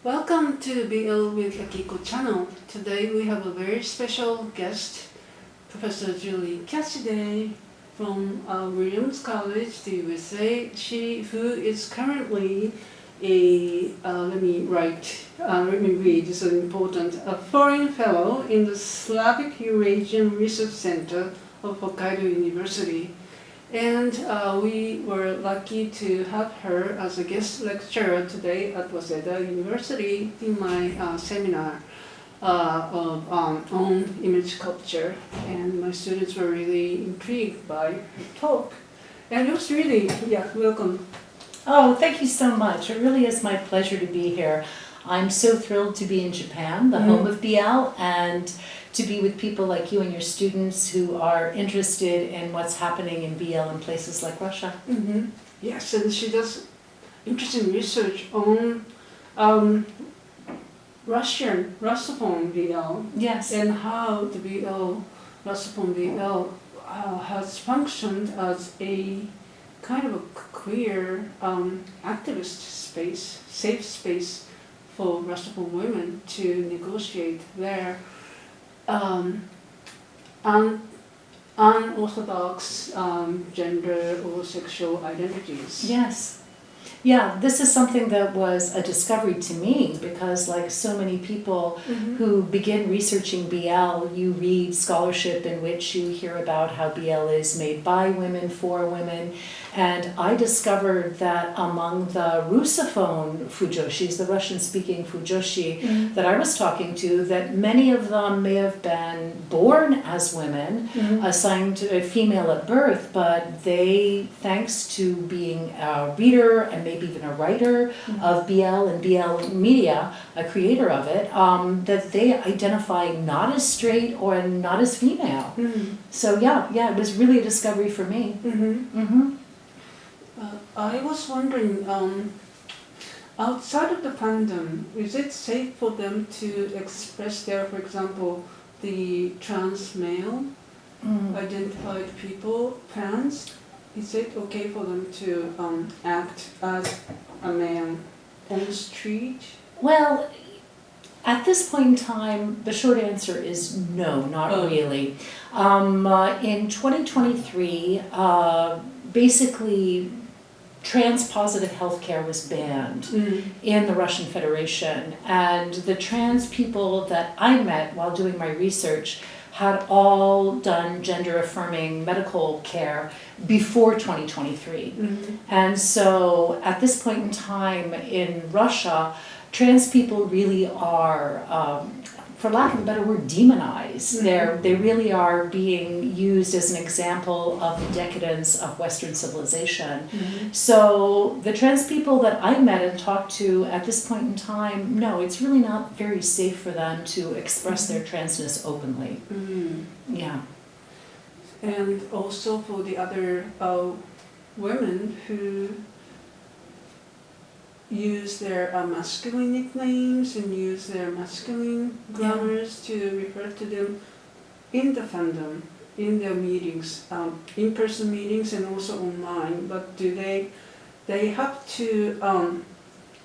Welcome to BL with Akiko channel. Today we have a very special guest, Professor Julie Cassidy from Williams College, the USA. Who is currently let me read, this is important, a foreign fellow in the Slavic Eurasian Research Center of Hokkaido University. And we were lucky to have her as a guest lecturer today at Waseda University in my seminar on image culture. And my students were really intrigued by her talk. And it was really, welcome. Oh, thank you so much. It really is my pleasure to be here. I'm so thrilled to be in Japan, the home of BL, and to be with people like you and your students who are interested in what's happening in BL in places like Russia. Mm-hmm. Yes, and she does interesting research on Russian Russophone BL. Yes. And how the BL, Russophone BL, has functioned as a kind of a queer activist space, safe space for Russophone women to negotiate their unorthodox gender or sexual identities. Yes. Yeah, this is something that was a discovery to me because like so many people who begin researching BL, you read scholarship in which you hear about how BL is made by women, for women, and I discovered that among the Russophone Fujoshis, the Russian-speaking Fujoshi that I was talking to, that many of them may have been born as women, assigned a female at birth, but they, thanks to being a reader and maybe even a writer of BL and BL media, a creator of it, that they identify not as straight or not as female. So yeah, it was really a discovery for me. I was wondering, outside of the fandom, is it safe for them to express their, for example, the trans male identified people, fans? Is it okay for them to act as a man on the street? Well, at this point in time, the short answer is no, not really. In 2023, basically, trans-positive healthcare was banned in the Russian Federation, and the trans people that I met while doing my research had all done gender-affirming medical care before 2023. And so at this point in time in Russia, trans people really are, for lack of a better word, demonized. They really are being used as an example of the decadence of Western civilization. So the trans people that I met and talked to at this point in time, no, it's really not very safe for them to express their transness openly. Yeah. And also for the other women who use their masculine nicknames and use their masculine grammars to refer to them in the fandom, in their meetings, in-person meetings and also online. But do they have to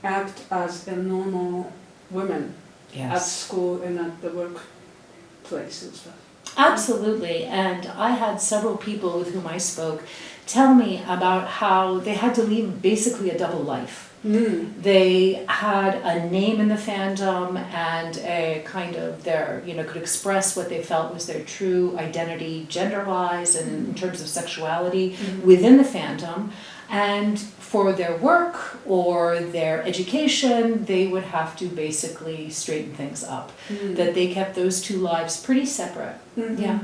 act as a normal women at school and at the workplace and stuff? Absolutely, and I had several people with whom I spoke tell me about how they had to lead basically a double life. They had a name in the fandom and a kind of their, could express what they felt was their true identity gender-wise and in terms of sexuality within the fandom. And for their work or their education, they would have to basically straighten things up. That they kept those two lives pretty separate. Yeah.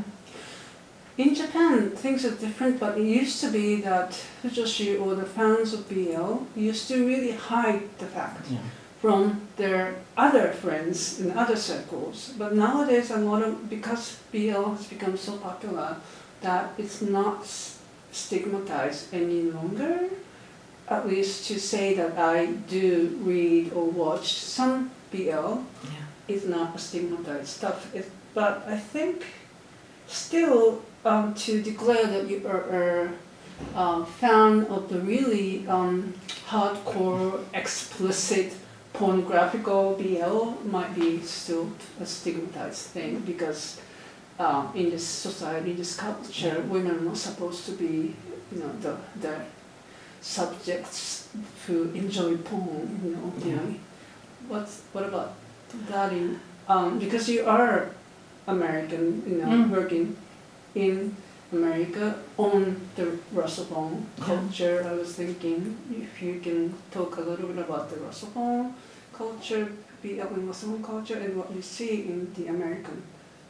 In Japan, things are different, but it used to be that Fujoshi or the fans of BL used to really hide the fact from their other friends in other circles. But nowadays, because BL has become so popular, that it's not stigmatized any longer. At least to say that I do read or watch some BL is not a stigmatized stuff. But I think still to declare that you are a fan of the really hardcore, explicit pornographical BL might be still a stigmatized thing because in this society, this culture, women are not supposed to be, the subjects who enjoy porn, What about that because you are American, working in America on the Russellbone culture, I was thinking if you can talk a little bit about the Russellbone culture, in Russellbone culture, and what you see in the American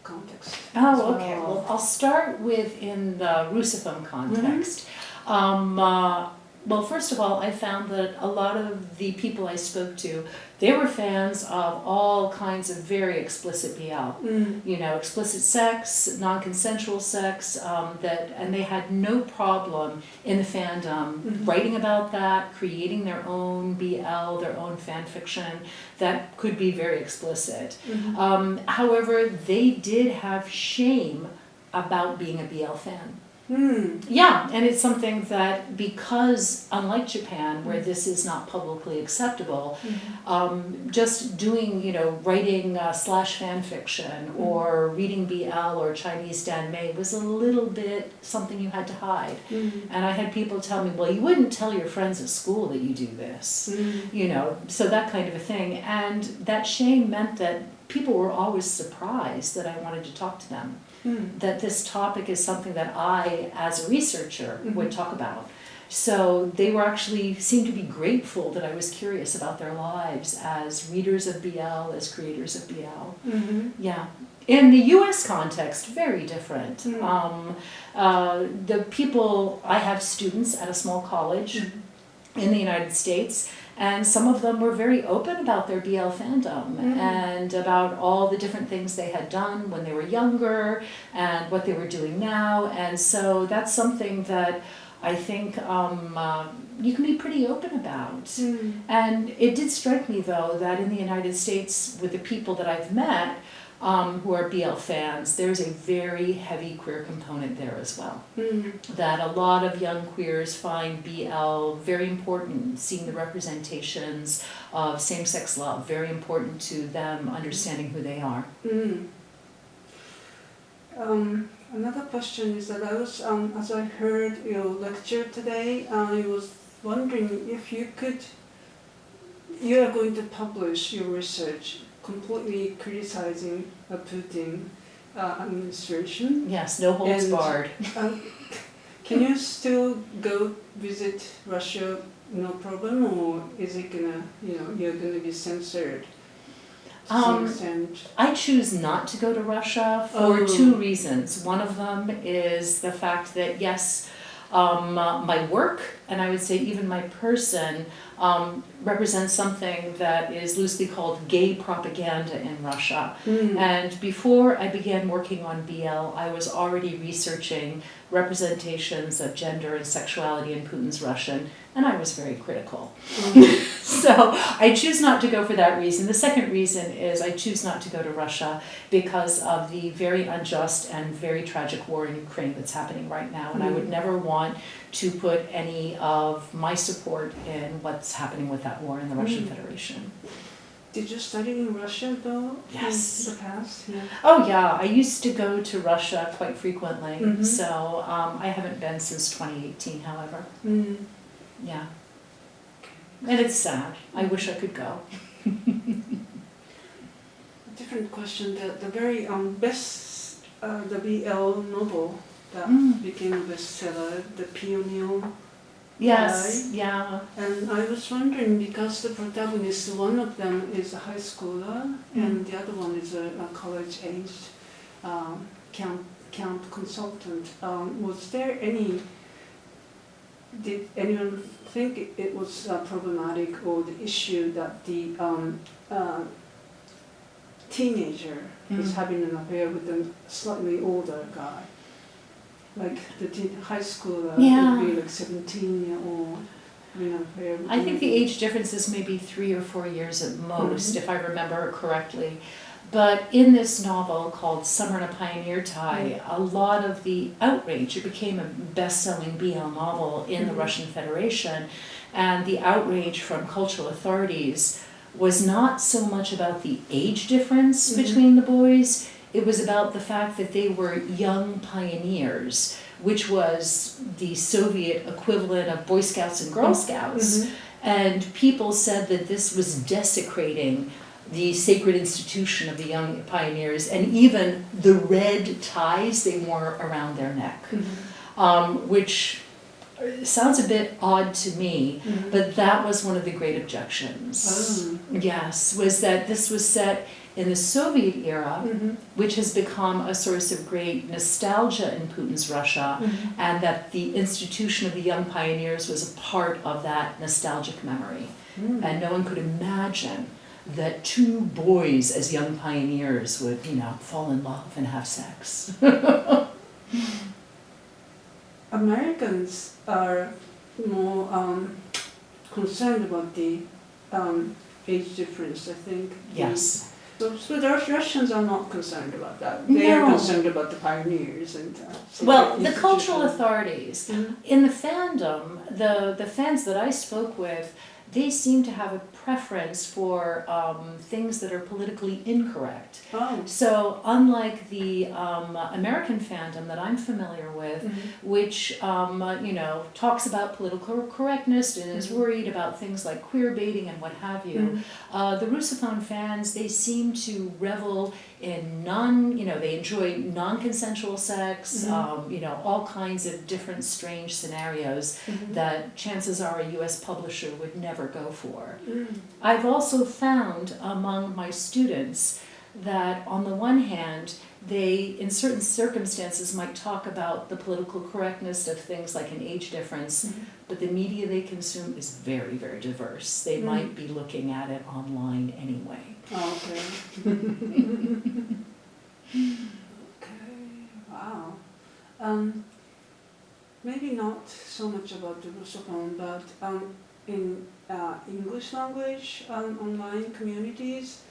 context. Oh, okay. Well, I'll start with in the Russophone context. Well, first of all, I found that a lot of the people I spoke to, they were fans of all kinds of very explicit BL. Explicit sex, non-consensual sex, and they had no problem in the fandom writing about that, creating their own BL, their own fan fiction that could be very explicit. However, they did have shame about being a BL fan. Yeah, and it's something that because, unlike Japan, where this is not publicly acceptable, just doing, writing slash fan fiction or reading BL or Chinese danmei was a little bit something you had to hide. And I had people tell me, well, you wouldn't tell your friends at school that you do this, so that kind of a thing. And that shame meant that people were always surprised that I wanted to talk to them. That this topic is something that I, as a researcher, would talk about. So they were actually seemed to be grateful that I was curious about their lives as readers of BL, as creators of BL. Yeah. In the U.S. context, very different. The people, I have students at a small college in the United States, and some of them were very open about their BL fandom and about all the different things they had done when they were younger and what they were doing now. And so that's something that I think you can be pretty open about. And it did strike me, though, that in the United States, with the people that I've met who are BL fans, there's a very heavy queer component there as well. That a lot of young queers find BL very important, seeing the representations of same-sex love, very important to them understanding who they are. Another question is that I was, as I heard your lecture today, I was wondering if you are going to publish your research completely criticizing the Putin administration. Yes, no holds barred. Can you still go visit Russia, no problem, or is it gonna, you're gonna be censored to some extent? I choose not to go to Russia for two reasons. One of them is the fact that, yes, my work, and I would say even my person, represents something that is loosely called gay propaganda in Russia. And before I began working on BL, I was already researching representations of gender and sexuality in Putin's Russian, and I was very critical. So I choose not to go for that reason. The second reason is I choose not to go to Russia because of the very unjust and very tragic war in Ukraine that's happening right now, and I would never want to put any of my support in what's happening with that war in the Russian Federation. Did you study in Russia, though? Yes. In the past? Yeah. Oh, yeah. I used to go to Russia quite frequently, so I haven't been since 2018, however. Yeah. And it's sad. I wish I could go. A different question. The very best, the BL novel that became a bestseller, The Pioneer. Yes, yeah. And I was wondering, because the protagonist, one of them is a high schooler, and the other one is a college-aged camp consultant. Did anyone think it was problematic, or the issue that the teenager is having an affair with a slightly older guy? Like the high schooler would be like 17-year-old. I think the age difference is maybe 3 or 4 years at most, if I remember correctly. But in this novel called Summer in a Pioneer Tie, a lot of the outrage, it became a best-selling BL novel in the Russian Federation, and the outrage from cultural authorities was not so much about the age difference between the boys, it was about the fact that they were young pioneers, which was the Soviet equivalent of Boy Scouts and Girl Scouts. And people said that this was desecrating the sacred institution of the young pioneers and even the red ties they wore around their neck, which sounds a bit odd to me, but that was one of the great objections. Yes, was that this was set in the Soviet era, which has become a source of great nostalgia in Putin's Russia, and that the institution of the young pioneers was a part of that nostalgic memory. And no one could imagine that two boys as young pioneers would, fall in love and have sex. Americans are more concerned about the age difference, I think. Yes. So the Russians are not concerned about that. They are concerned about the pioneers and. Well, the cultural authorities in the fandom, the fans that I spoke with, they seem to have a preference for things that are politically incorrect. Oh. So unlike the American fandom that I'm familiar with, which talks about political correctness and is worried about things like queer baiting and what have you, the Russophone fans, they seem to revel in they enjoy non-consensual sex, all kinds of different strange scenarios that chances are a U.S. publisher would never go for. I've also found among my students that on the one hand, they, in certain circumstances, might talk about the political correctness of things like an age difference, but the media they consume is very, very diverse. They might be looking at it online anyway. Okay. Okay, wow. Maybe not so much about the Russophone, but in English language online communities,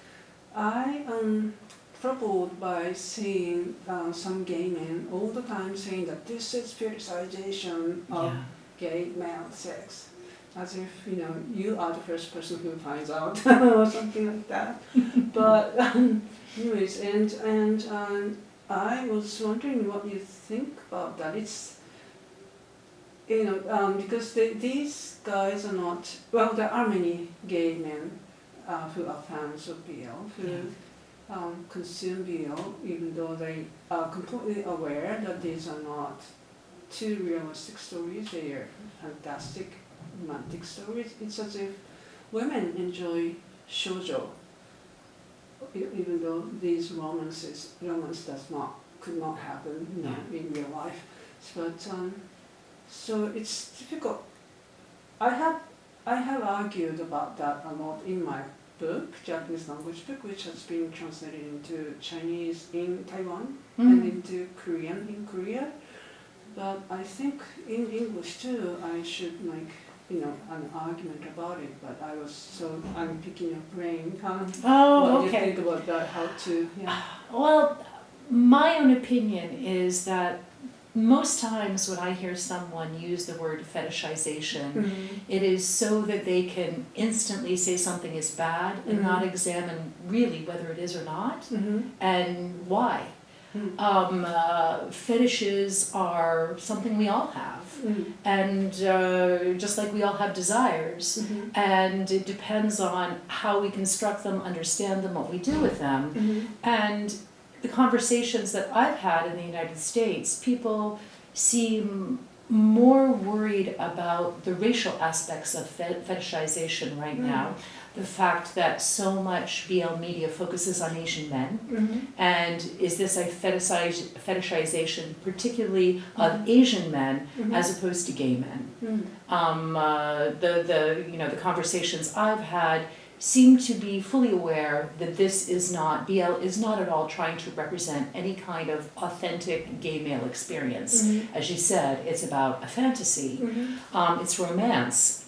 I am troubled by seeing some gay men all the time saying that this is fetishization of gay male sex, as if you are the first person who finds out or something like that. But anyways, and I was wondering what you think about that. It's because these guys are not, well, there are many gay men who are fans of BL, who consume BL, even though they are completely aware that these are not too realistic stories, they are fantastic, romantic stories. It's as if women enjoy shoujo, even though these romance could not happen in real life. But so it's difficult. I have argued about that a lot in my book, Japanese language book, which has been translated into Chinese in Taiwan and into Korean in Korea. But I think in English too, I should make an argument about it. But I'm picking your brain. What do you think about that? How to? Yeah. Well, my own opinion is that most times when I hear someone use the word fetishization, it is so that they can instantly say something is bad and not examine really whether it is or not and why. Fetishes are something we all have, and just like we all have desires, and it depends on how we construct them, understand them, what we do with them, and the conversations that I've had in the United States, people seem more worried about the racial aspects of fetishization right now. The fact that so much BL media focuses on Asian men, and is this a fetishization particularly of Asian men as opposed to gay men? The conversations I've had seem to be fully aware that this is not, BL is not at all trying to represent any kind of authentic gay male experience. As you said, it's about a fantasy, it's romance.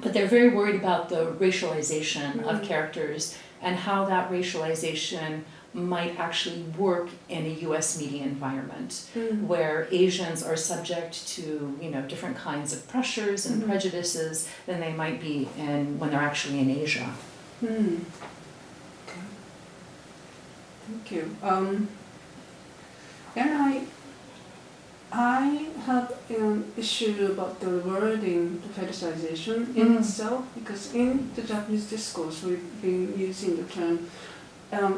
But they're very worried about the racialization of characters and how that racialization might actually work in a U.S. media environment where Asians are subject to different kinds of pressures and prejudices than they might be when they're actually in Asia. Hmm. Okay. Thank you. And I have an issue about the wording, the fetishization in itself, because in the Japanese discourse we've been using the term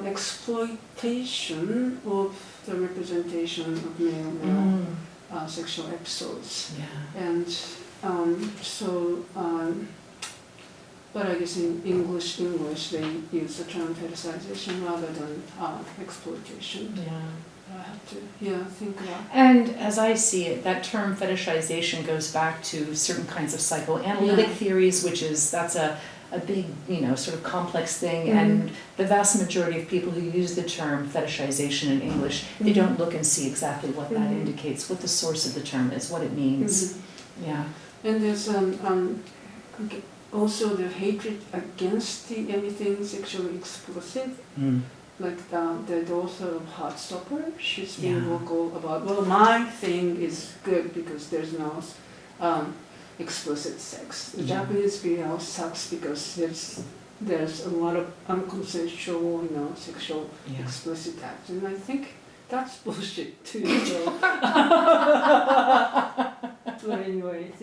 exploitation of the representation of male sexual episodes. Yeah. And but I guess in English they use the term fetishization rather than exploitation. Yeah. I have to think about. And as I see it, that term fetishization goes back to certain kinds of psychoanalytic theories, that's a big, sort of complex thing. And the vast majority of people who use the term fetishization in English, they don't look and see exactly what that indicates, what the source of the term is, what it means. Yeah. And there's also the hatred against anything sexually explicit. Like the author of Heartstopper, she's been vocal about, well, my thing is good because there's no explicit sex. The Japanese BL sucks because there's a lot of unconsensual, sexual explicit acts, and I think that's bullshit too. So. But anyways,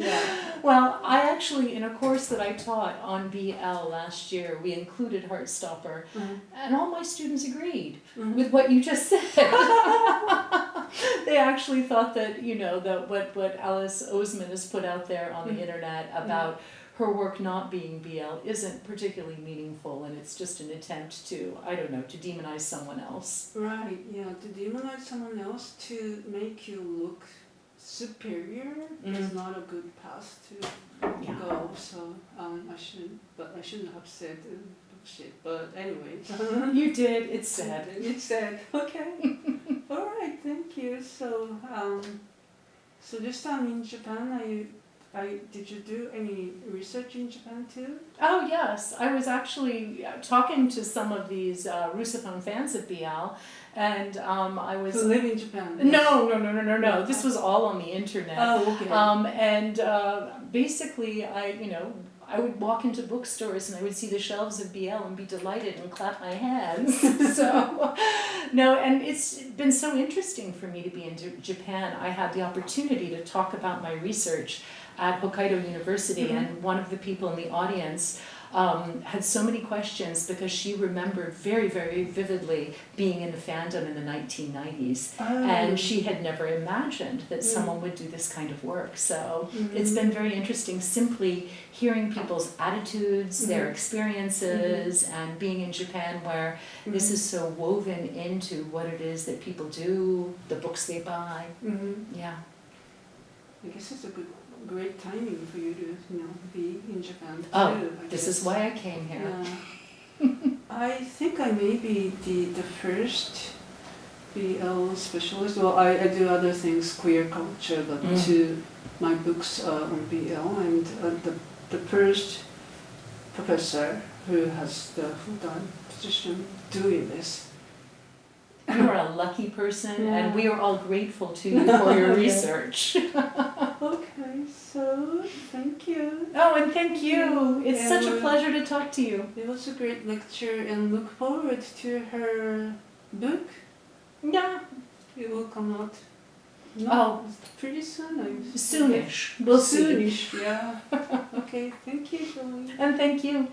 Well, I actually, in a course that I taught on BL last year, we included Heartstopper, and all my students agreed with what you just said. They actually thought that, that what Alice Oseman has put out there on the internet about her work not being BL isn't particularly meaningful, and it's just an attempt to, to demonize someone else. Right, to demonize someone else to make you look superior is not a good path to go. So I shouldn't have said bullshit. But anyway, you did. It's sad. It's sad. Okay. All right. Thank you. So so this time in Japan, did you do any research in Japan too? Oh yes, I was actually talking to some of these Russophone fans of BL, and I was. Who live in Japan? No. This was all on the internet. Oh, okay. And basically, I would walk into bookstores and I would see the shelves of BL and be delighted and clap my hands. And it's been so interesting for me to be in Japan. I had the opportunity to talk about my research at Hokkaido University, and one of the people in the audience had so many questions because she remembered very, very vividly being in the fandom in the 1990s. And she had never imagined that someone would do this kind of work. So it's been very interesting simply hearing people's attitudes, their experiences, and being in Japan where this is so woven into what it is that people do, the books they buy. Yeah. I guess it's a great timing for you to be in Japan too. This is why I came here. I think I may be the first BL specialist. Well, I do other things, queer culture, but my books are on BL, and the first professor who has the full-time position doing this. You are a lucky person, and we are all grateful to you for your research. Okay, so thank you. Oh, and thank you. It's such a pleasure to talk to you. It was a great lecture, and look forward to her book. Yeah. It will come out. Pretty soon. Soonish. We'll see. Soonish, yeah. Okay, thank you, Joey. And thank you.